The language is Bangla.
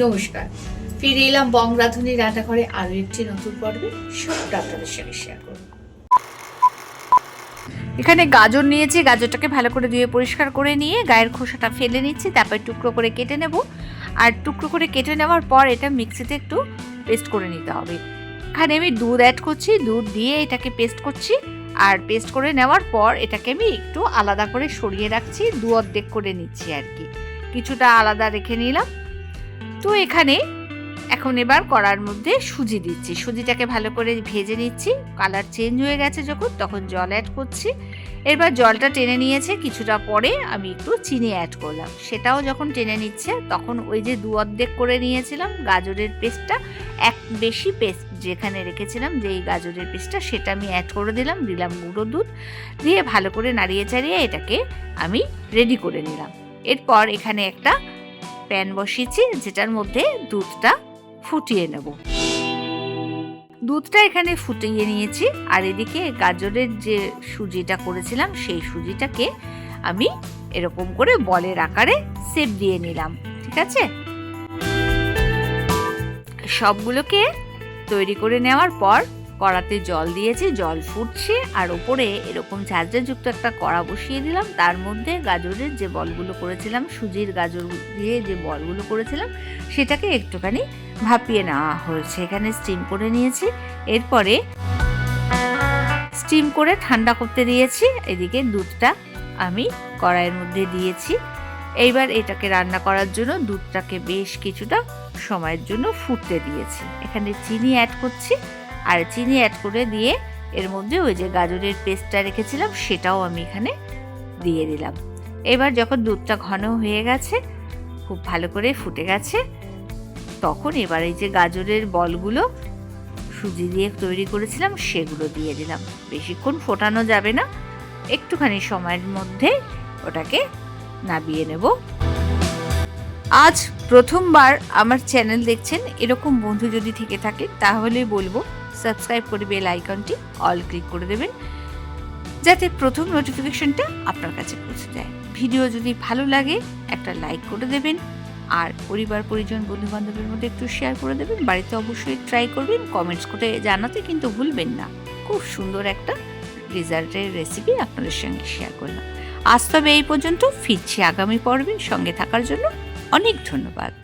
নমস্কার, ফিরে এলাম বং রাঁধুনি রান্নাঘরে আরো একটি নতুন পর্বে। সবটা আপনাদের সঙ্গে শেয়ার করব। এখানে গাজর নিয়েছি, গাজরটাকে ভালো করে ধুয়ে পরিষ্কার করে নিয়ে গায়ের খোসাটা ফেলে নিচ্ছি, তারপর টুকরো করে কেটে নেব। আর টুকরো করে কেটে নেওয়ার পর এটা মিক্সিতে একটু পেস্ট করে নিতে হবে। এখানে আমি দুধ অ্যাড করছি, দুধ দিয়ে এটাকে পেস্ট করছি। আর পেস্ট করে নেওয়ার পর এটাকে আমি একটু আলাদা করে সরিয়ে রাখছি, দু অর্ধেক করে নিচ্ছি আর কি, কিছুটা আলাদা রেখে নিলাম। তো এখানে এখন এবার কড়ার মধ্যে সুজি দিচ্ছি, সুজিটাকে ভালো করে ভেজে নিচ্ছি। কালার চেঞ্জ হয়ে গেছে যখন, তখন জল অ্যাড করছি। এবার জলটা টেনে নিয়েছে, কিছুটা পরে আমি একটু চিনি অ্যাড করলাম। সেটাও যখন টেনে নিচ্ছে তখন ওই যে দু অর্ধেক করে নিয়েছিলাম গাজরের পেস্টটা, এক বেশি পেস্ট যেখানে রেখেছিলাম যেই গাজরের পেস্টটা, সেটা আমি অ্যাড করে দিলাম গুঁড়ো দুধ দিয়ে ভালো করে নাড়িয়ে চাড়িয়ে এটাকে আমি রেডি করে নিলাম। এরপর এখানে একটা প্যান বসিয়েছি যেটার মধ্যে দুধটা ফুটিয়ে নেব। দুধটা এখানে ফুটিয়ে নিয়েছি, আর এদিকে গাজরের যে সুজিটা করেছিলাম সেই সুজিটাকে আমি এরকম করে বলের আকারে শেপ দিয়ে নিলাম। ঠিক আছে, সবগুলোকে তৈরি করে নেওয়ার পর কড়াতে জল দিয়েছি, জল ফুটছে, আর ওপরে এরকম ঝাঁঝরাযুক্ত একটা কড়া বসিয়ে দিলাম। তার মধ্যে গাজরের যে বলগুলো করেছিলাম, সুজির গাজর দিয়ে যে বলগুলো করেছিলাম, সেটাকে একটুখানি ভাপিয়ে নেওয়া হয়েছে। এখানে স্টিম করে নিয়েছি, এরপরে স্টিম করে ঠান্ডা করতে দিয়েছি। এদিকে দুধটা আমি কড়াইয়ের মধ্যে দিয়েছি। এইবার এটাকে রান্না করার জন্য দুধটাকে বেশ কিছুটা সময়ের জন্য ফুটতে দিয়েছি। এখানে চিনি অ্যাড করছি, আর চিনি অ্যাড করে দিয়ে এর মধ্যে ওই যে গাজরের পেস্টটা রেখেছিলাম সেটাও আমি এখানে দিয়ে দিলাম। এবার যখন দুধটা ঘন হয়ে গেছে, খুব ভালো করে ফুটে গেছে, তখন এবার এই যে গাজরের বলগুলো সুজি দিয়ে তৈরি করেছিলাম সেগুলো দিয়ে দিলাম। বেশিক্ষণ ফোটানো যাবে না, একটুখানি সময়ের মধ্যে ওটাকে নাবিয়ে নেব। আজ প্রথমবার আমার চ্যানেল দেখছেন এরকম বন্ধু যদি থেকে থাকে তাহলে বলবো সাবস্ক্রাইব করে বেল আইকনটি অল ক্লিক করে দেবেন, যাতে প্রথম নোটিফিকেশনটা আপনার কাছে পৌঁছে যায়। ভিডিও যদি ভালো লাগে একটা লাইক করে দেবেন, আর পরিবার পরিজন বন্ধু বান্ধবের মধ্যে একটু শেয়ার করে দেবেন। বাড়িতে অবশ্যই ট্রাই করবেন, কমেন্টস করে জানাতে কিন্তু ভুলবেন না। খুব সুন্দর একটা রেজাল্টের রেসিপি আপনাদের সঙ্গে শেয়ার করলাম। আজ তবে এই পর্যন্ত, ফিরছি আগামী পর্বে। সঙ্গে থাকার জন্য অনেক ধন্যবাদ।